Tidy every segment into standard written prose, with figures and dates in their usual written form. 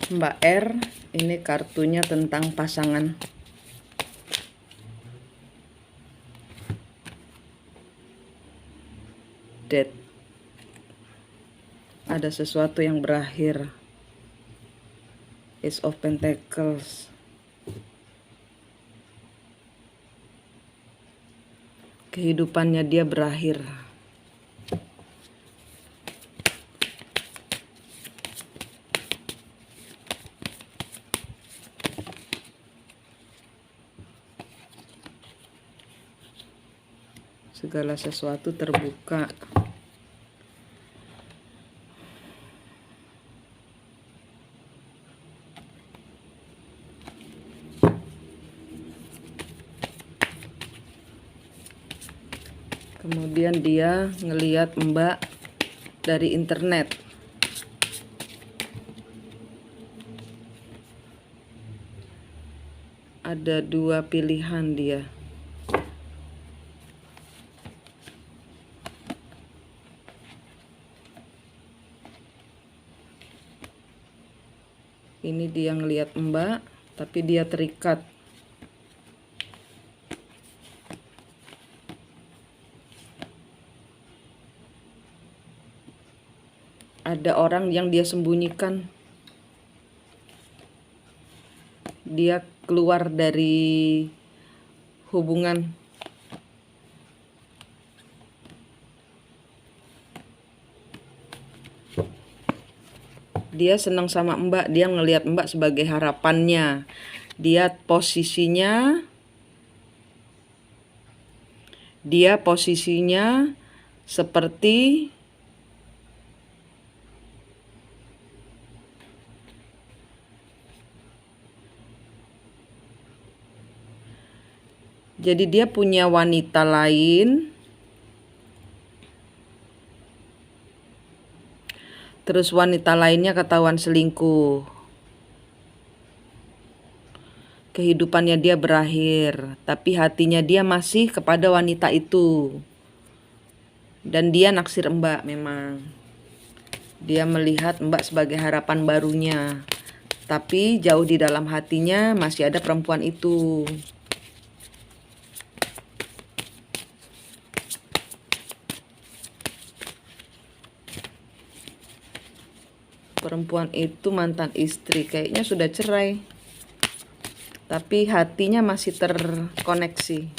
Mbak R, ini kartunya tentang pasangan. Death. Ada sesuatu yang berakhir. Ace of Pentacles. Kehidupannya dia berakhir. Segala sesuatu terbuka. Kemudian dia ngeliat Mbak dari internet. Ada dua pilihan dia. Ini dia ngeliat Mbak, tapi dia terikat. Ada orang yang dia sembunyikan. Dia keluar dari hubungan. Dia senang sama Mbak, dia ngelihat Mbak sebagai harapannya. Dia posisinya seperti jadi dia punya wanita lain. Terus wanita lainnya ketahuan selingkuh. Kehidupannya dia berakhir, tapi hatinya dia masih kepada wanita itu. Dan dia naksir Mbak memang. Dia melihat Mbak sebagai harapan barunya. Tapi jauh di dalam hatinya masih ada perempuan itu. Perempuan itu mantan istri, kayaknya sudah cerai. Tapi hatinya masih terkoneksi.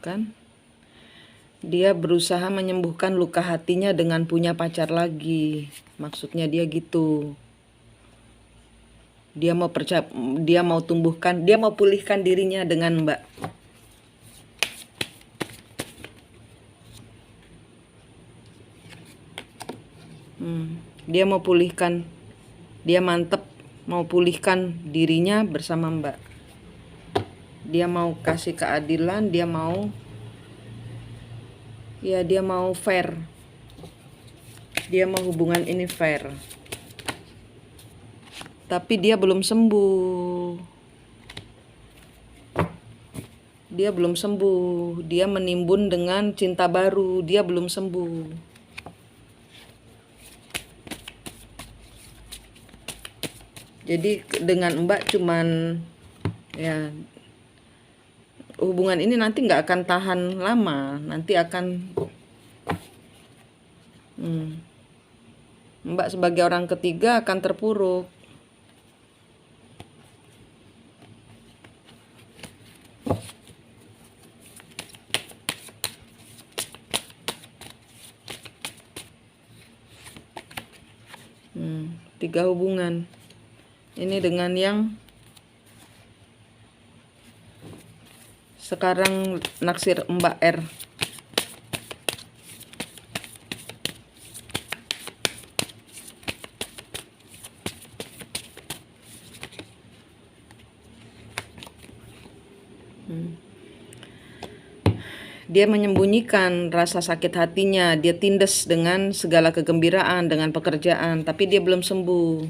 Kan? Dia berusaha menyembuhkan luka hatinya dengan punya pacar lagi. Maksudnya dia gitu. Dia mau pulihkan dirinya dengan Mbak. Dia mau pulihkan, dia mantep mau pulihkan dirinya bersama Mbak. Dia mau kasih keadilan, dia mau fair. Dia mau hubungan ini fair. Tapi dia belum sembuh. Dia menimbun dengan cinta baru. Dia belum sembuh. Jadi dengan Mbak cuman hubungan ini nanti nggak akan tahan lama. Nanti akan Mbak sebagai orang ketiga akan terpuruk. Tiga hubungan. Ini dengan yang sekarang naksir Mbak R. Dia menyembunyikan rasa sakit hatinya. Dia tindas dengan segala kegembiraan, dengan pekerjaan. Tapi dia belum sembuh.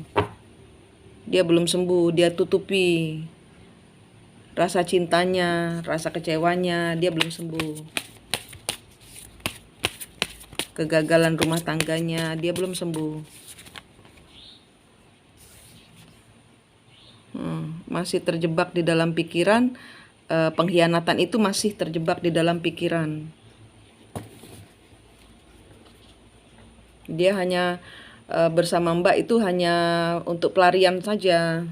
Dia tutupi. Rasa cintanya, rasa kecewanya, dia belum sembuh. Kegagalan rumah tangganya, dia belum sembuh. Masih terjebak di dalam pikiran. Pengkhianatan itu masih terjebak di dalam pikiran. Dia hanya bersama Mbak itu hanya untuk pelarian saja.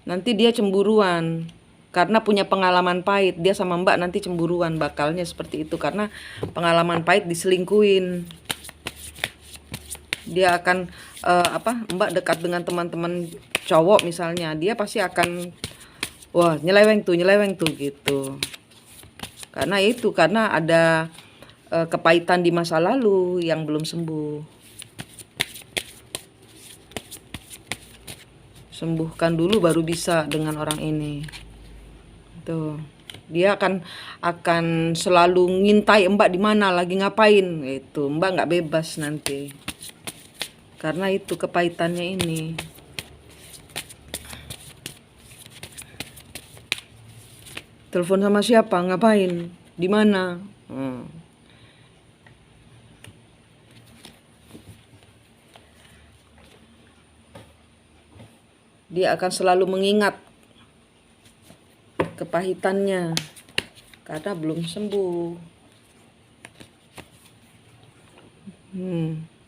Nanti dia cemburuan karena punya pengalaman pahit. Dia sama Mbak nanti cemburuan, bakalnya seperti itu karena pengalaman pahit diselingkuhin. Dia akan Mbak dekat dengan teman-teman cowok misalnya, dia pasti akan wah nyeleweng tuh gitu. Karena ada kepahitan di masa lalu yang belum sembuh. Sembuhkan dulu baru bisa dengan orang ini. Tuh. Dia akan selalu ngintai Mbak di mana, lagi ngapain gitu. Mbak nggak bebas nanti. Karena itu kepahitannya ini. Telepon sama siapa? Ngapain? Di mana? Dia akan selalu mengingat kepahitannya karena belum sembuh.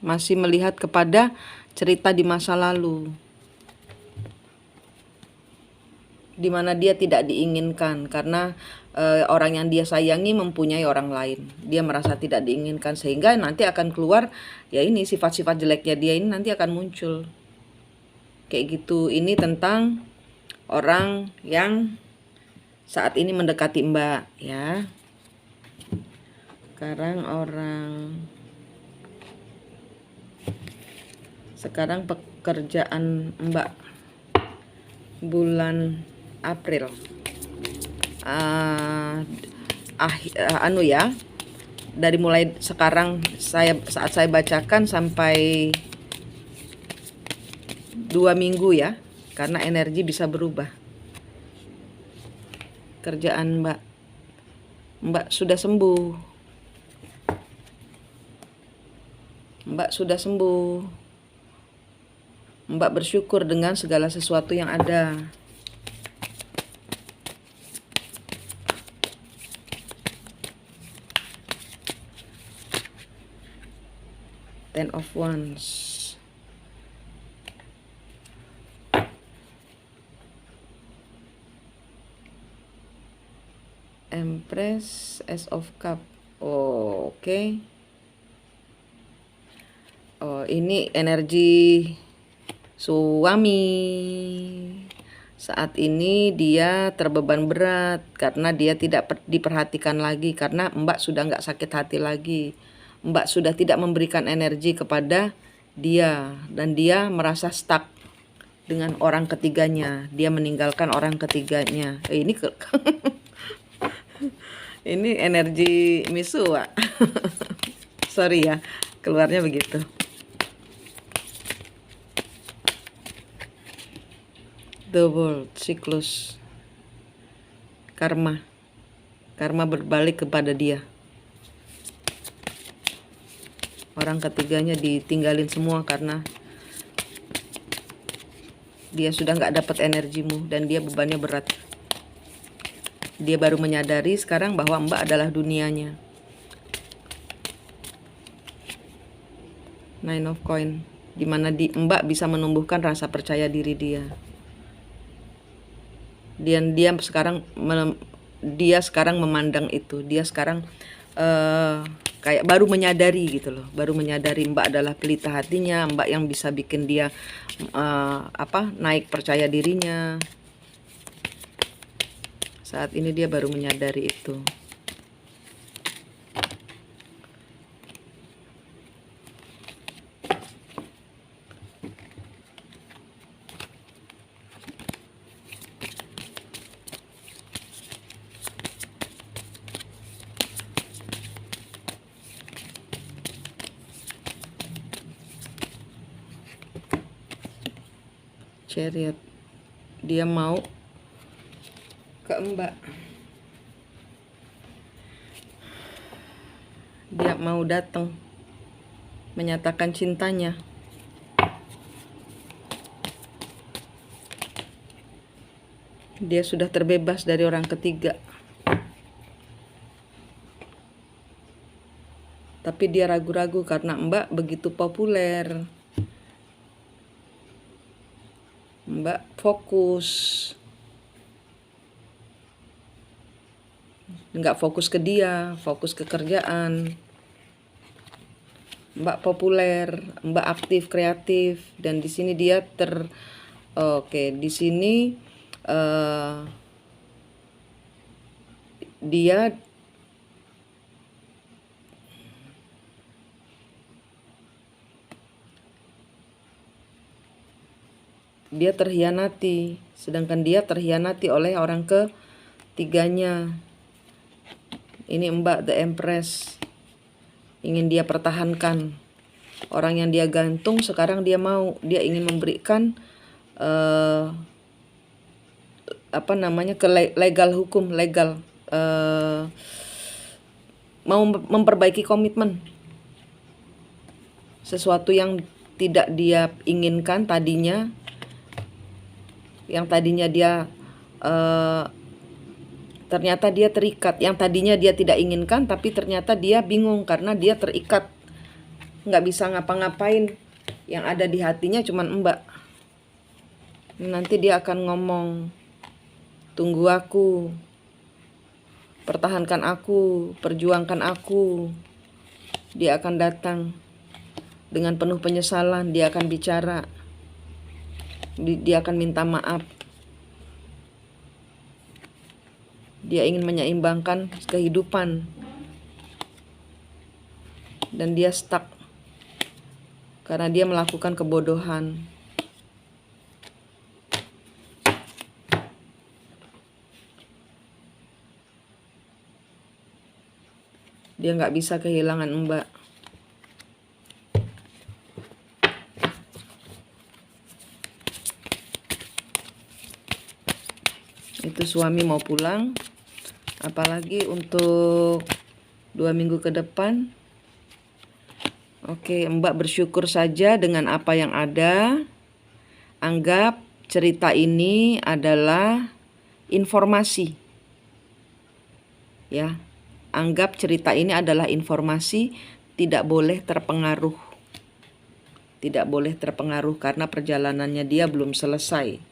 Masih melihat kepada cerita di masa lalu, di mana dia tidak diinginkan karena orang yang dia sayangi mempunyai orang lain. Dia merasa tidak diinginkan sehingga nanti akan keluar ya ini sifat-sifat jeleknya dia ini nanti akan muncul. Kayak gitu. Ini tentang orang yang saat ini mendekati Mbak ya. Sekarang pekerjaan Mbak bulan April. Dari mulai sekarang saat saya bacakan sampai 2 minggu ya, karena energi bisa berubah. Kerjaan Mbak sudah sembuh. Mbak sudah sembuh. Mbak bersyukur dengan segala sesuatu yang ada. Ten of Wands. Empress, Ace of Cup. Oke. Ini energi suami. Saat ini dia terbeban berat karena dia tidak diperhatikan lagi, karena Mbak sudah nggak sakit hati lagi. Mbak sudah tidak memberikan energi kepada dia dan dia merasa stuck dengan orang ketiganya. Dia meninggalkan orang ketiganya. Ini ini energi Misua. Sorry ya, keluarnya begitu. Double siklus karma berbalik kepada dia. Orang ketiganya ditinggalin semua karena dia sudah nggak dapat energimu dan dia bebannya berat. Dia baru menyadari sekarang bahwa Mbak adalah dunianya. Nine of Coin, dimana Mbak bisa menumbuhkan rasa percaya diri dia. Dan dia sekarang memandang itu. Dia sekarang kayak baru menyadari gitu loh. Baru menyadari Mbak adalah pelita hatinya, Mbak yang bisa bikin dia naik percaya dirinya. Saat ini dia baru menyadari itu. Chariot. Dia mau ke Mbak. Dia mau datang menyatakan cintanya. Dia sudah terbebas dari orang ketiga. Tapi dia ragu-ragu karena Mbak begitu populer. Mbak fokus. Nggak fokus ke dia, fokus ke kerjaan. Mbak populer, Mbak aktif, kreatif, dan di sini dia di sini dia terhianati, sedangkan dia terhianati oleh orang ketiganya. Ini Mbak The Empress, ingin dia pertahankan. Orang yang dia gantung sekarang dia ingin memberikan legal hukum, mau memperbaiki komitmen. Sesuatu yang tidak dia inginkan tadinya, yang tadinya dia ternyata dia terikat, yang tadinya dia tidak inginkan tapi ternyata dia bingung karena dia terikat, nggak bisa ngapa-ngapain. Yang ada di hatinya cuman Mbak. Nanti dia akan ngomong, tunggu aku, pertahankan aku, perjuangkan aku. Dia akan datang dengan penuh penyesalan, dia akan bicara, dia akan minta maaf. Dia ingin menyeimbangkan kehidupan dan dia stuck karena dia melakukan kebodohan. Dia nggak bisa kehilangan Mbak. Itu suami mau pulang, apalagi untuk 2 minggu ke depan. Oke, Mbak bersyukur saja dengan apa yang ada. Anggap cerita ini adalah informasi. Ya, anggap cerita ini adalah informasi, tidak boleh terpengaruh. Tidak boleh terpengaruh karena perjalanannya dia belum selesai.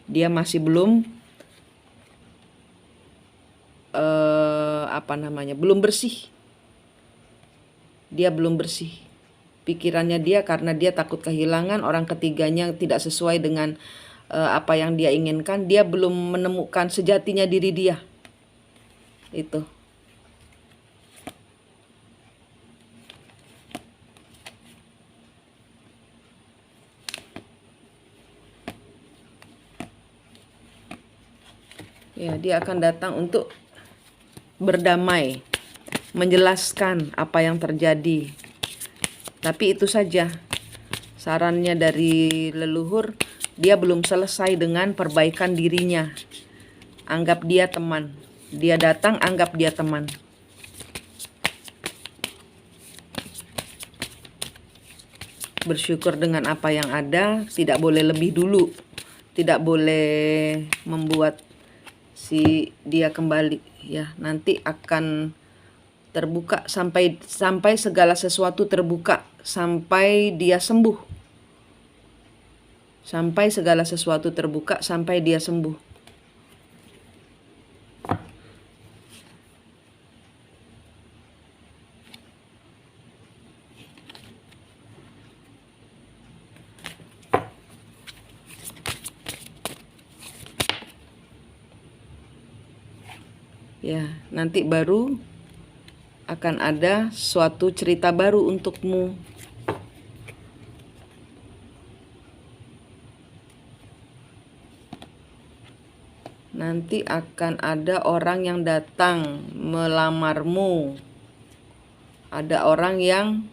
Dia masih belum belum bersih. Dia belum bersih. Pikirannya dia karena dia takut kehilangan, orang ketiganya tidak sesuai dengan apa yang dia inginkan. Dia belum menemukan sejatinya diri dia. Itu. Ya, dia akan datang untuk berdamai, menjelaskan apa yang terjadi. Tapi itu saja sarannya dari leluhur, dia belum selesai dengan perbaikan dirinya. Anggap dia teman. Dia datang, anggap dia teman. Bersyukur dengan apa yang ada, tidak boleh lebih dulu. Tidak boleh membuat si dia kembali, ya. Nanti akan terbuka sampai segala sesuatu terbuka, sampai dia sembuh. Sampai segala sesuatu terbuka, sampai dia sembuh. Ya, nanti baru akan ada suatu cerita baru untukmu. Nanti akan ada orang yang datang melamarmu. Ada orang yang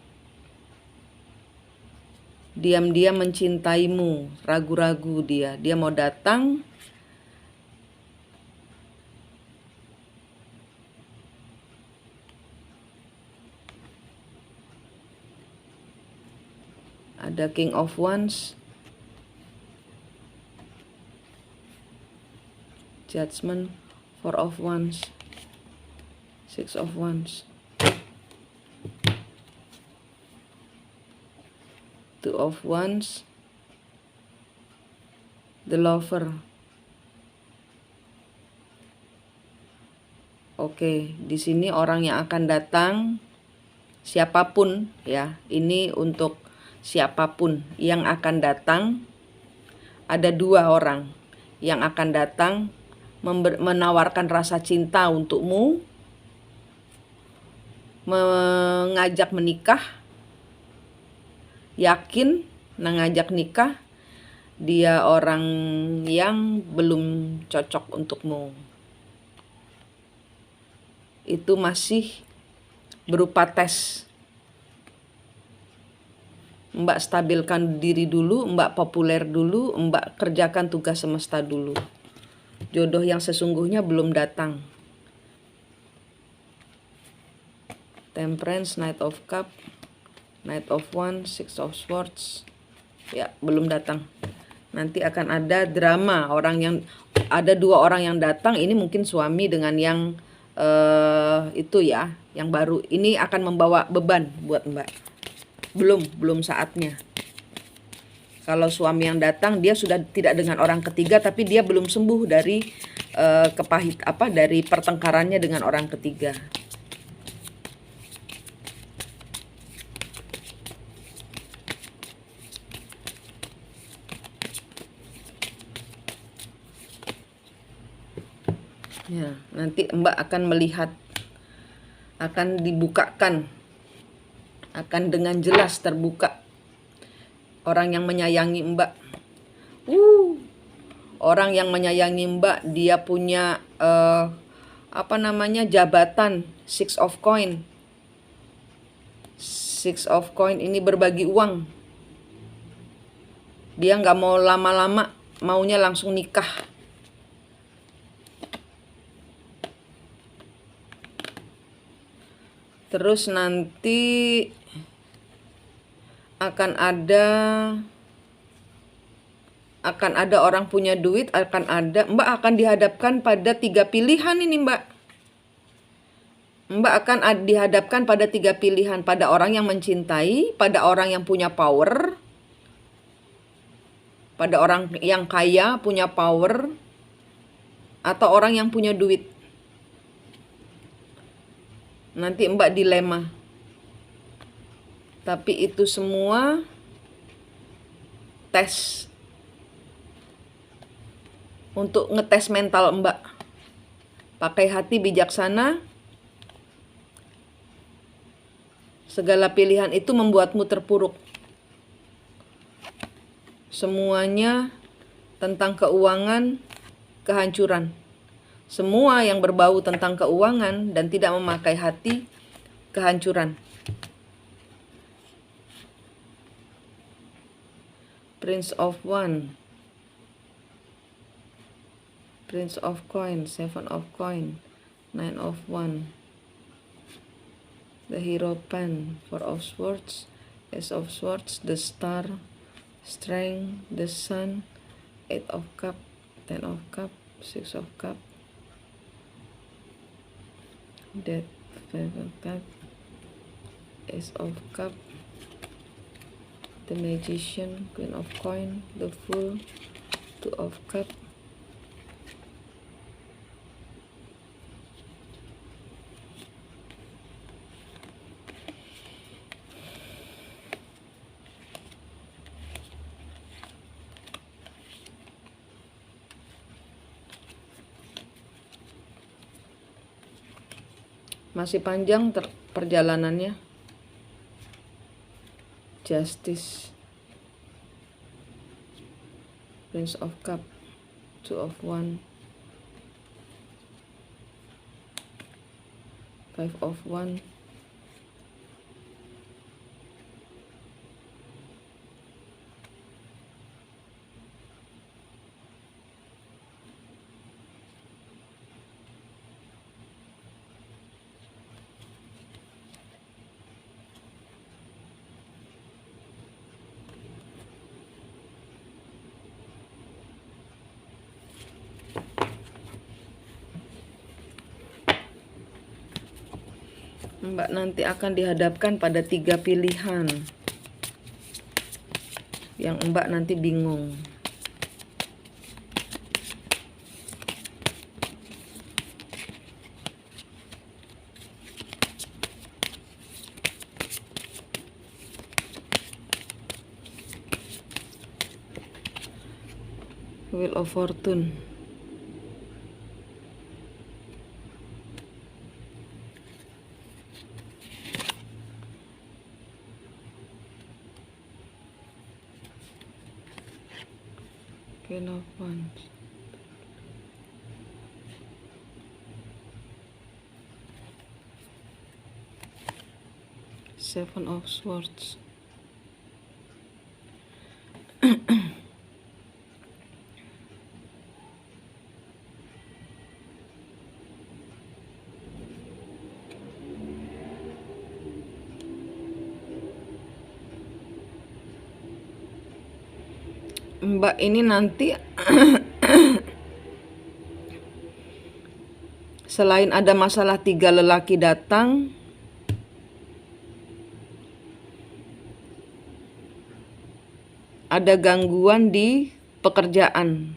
Diam-diam mencintaimu, ragu-ragu dia. Dia mau datang. Ada King of Wands, Judgment, Four of Wands, Six of Wands, Two of Wands, The Lover. Oke, di sini orang yang akan datang, siapapun ya, ini untuk siapapun yang akan datang. Ada 2 orang yang akan datang menawarkan rasa cinta untukmu, mengajak menikah, yakin mengajak nikah. Dia orang yang belum cocok untukmu. Itu masih berupa tes. Mbak stabilkan diri dulu, Mbak populer dulu, Mbak kerjakan tugas semesta dulu. Jodoh yang sesungguhnya belum datang. Temperance, Knight of Cup, Knight of Wands, Six of Swords. Ya, belum datang. Nanti akan ada drama, ada 2 orang yang datang. Ini mungkin suami dengan yang itu ya, yang baru. Ini akan membawa beban buat Mbak. Belum saatnya. Kalau suami yang datang, dia sudah tidak dengan orang ketiga, tapi dia belum sembuh dari dari pertengkarannya dengan orang ketiga. Ya, nanti Mbak akan melihat, akan dibukakan, akan dengan jelas terbuka orang yang menyayangi Mbak. Orang yang menyayangi Mbak, dia punya jabatan, Six of Coin. Six of Coin ini berbagi uang. Dia nggak mau lama-lama, maunya langsung nikah. Terus nanti akan ada orang punya duit, Mbak akan dihadapkan pada 3 pilihan ini, Mbak. Mbak akan dihadapkan pada 3 pilihan, pada orang yang mencintai, pada orang yang punya power, pada orang yang kaya, punya power, atau orang yang punya duit. Nanti Mbak dilema. Tapi itu semua tes untuk ngetes mental Mbak. Pakai hati bijaksana. Segala pilihan itu membuatmu terpuruk. Semuanya tentang keuangan, kehancuran. Semua yang berbau tentang keuangan dan tidak memakai hati, kehancuran. Prince of Wands, Prince of Coin, Seven of Coin, Nine of Wands, the Hierophant, Four of Swords, Ace of Swords, the Star, Strength, the Sun, Eight of Cup, Ten of Cup, Six of Cup, Death, Five of Cup, Ace of Cup, the Magician, Queen of Coin, the Fool, Two of Cup, masih panjang perjalanannya. Justice, Prince of Cup, Two of Wands, Five of Wands, Mbak nanti akan dihadapkan pada 3 pilihan yang Mbak nanti bingung. Wheel of Fortune. Queen of Wands. Seven of Swords. Mbak ini nanti selain ada masalah 3 lelaki datang, ada gangguan di pekerjaan.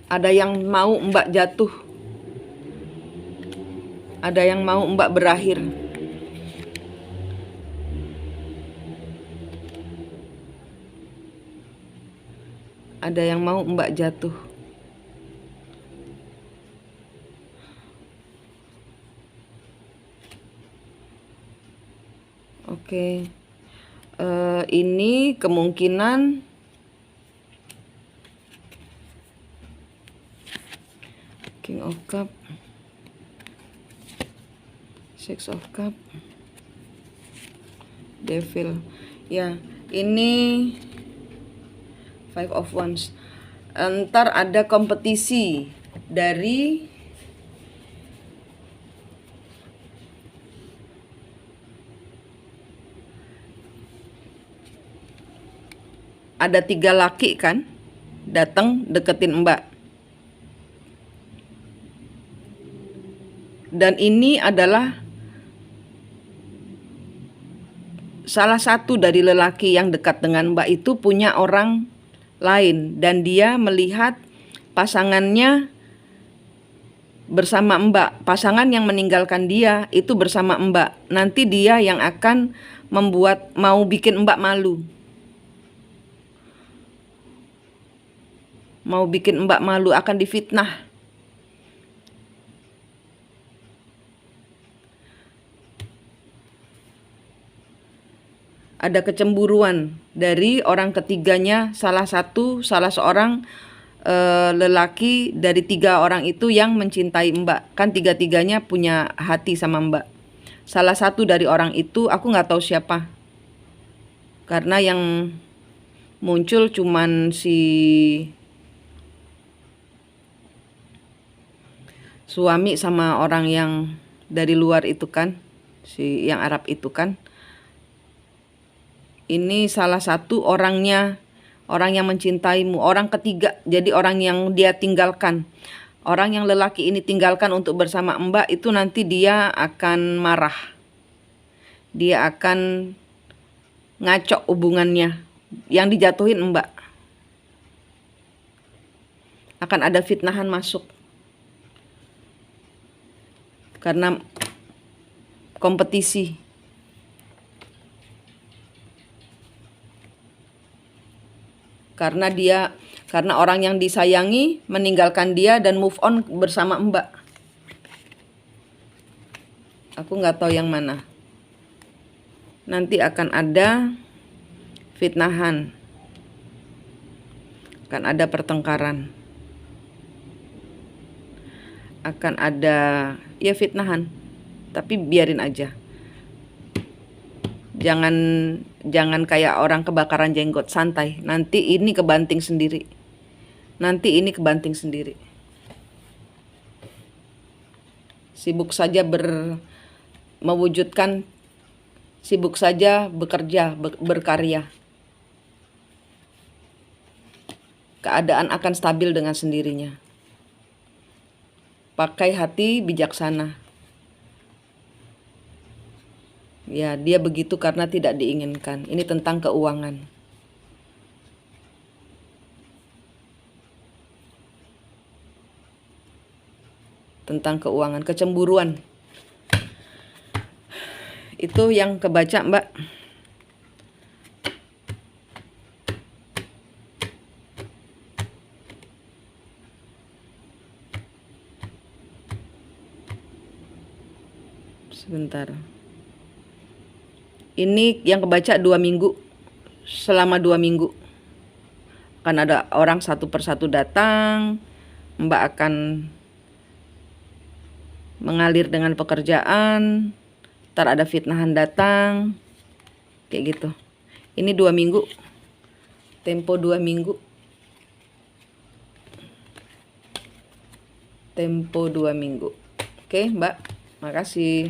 Ada yang mau Mbak jatuh. Ada yang mau Mbak berakhir. Ada yang mau Mbak jatuh. Oke. Ini kemungkinan King of Cup, Six of Cup, Devil. Ya, ini Five of Wands. Ntar ada kompetisi dari ada 3 laki kan datang deketin Mbak. Dan ini adalah salah satu dari lelaki yang dekat dengan Mbak itu punya orang lain dan dia melihat pasangannya bersama Mbak. Pasangan yang meninggalkan dia itu bersama Mbak. Nanti dia yang akan mau bikin Mbak malu. Mau bikin Mbak malu, akan difitnah. Ada kecemburuan dari orang ketiganya, salah seorang lelaki dari 3 orang itu yang mencintai Mbak. Kan 3-tiganya punya hati sama Mbak. Salah satu dari orang itu aku nggak tahu siapa. Karena yang muncul cuman si suami sama orang yang dari luar itu kan, si yang Arab itu kan. Ini salah satu orangnya, orang yang mencintaimu, orang ketiga, jadi orang yang dia tinggalkan. Orang yang lelaki ini tinggalkan untuk bersama Mbak itu nanti dia akan marah. Dia akan ngacok hubungannya yang dijatuhin Mbak. Akan ada fitnahan masuk. Karena kompetisi. Karena orang yang disayangi meninggalkan dia dan move on bersama Mbak. Aku nggak tahu yang mana. Nanti akan ada fitnahan. Akan ada pertengkaran. Akan ada ya fitnahan, tapi biarin aja. Jangan kayak orang kebakaran jenggot, santai. Nanti ini kebanting sendiri. Sibuk saja mewujudkan, sibuk saja bekerja, berkarya. Keadaan akan stabil dengan sendirinya. Pakai hati bijaksana. Ya, dia begitu karena tidak diinginkan. Ini tentang keuangan. Tentang keuangan, kecemburuan. Itu yang kebaca, Mbak. Sebentar. Ini yang kebaca 2 minggu. Selama 2 minggu. Akan ada orang satu persatu datang. Mbak akan mengalir dengan pekerjaan. Ntar ada fitnahan datang. Kayak gitu. Ini 2 minggu. Tempo 2 minggu. Tempo 2 minggu. Oke, Mbak. Makasih.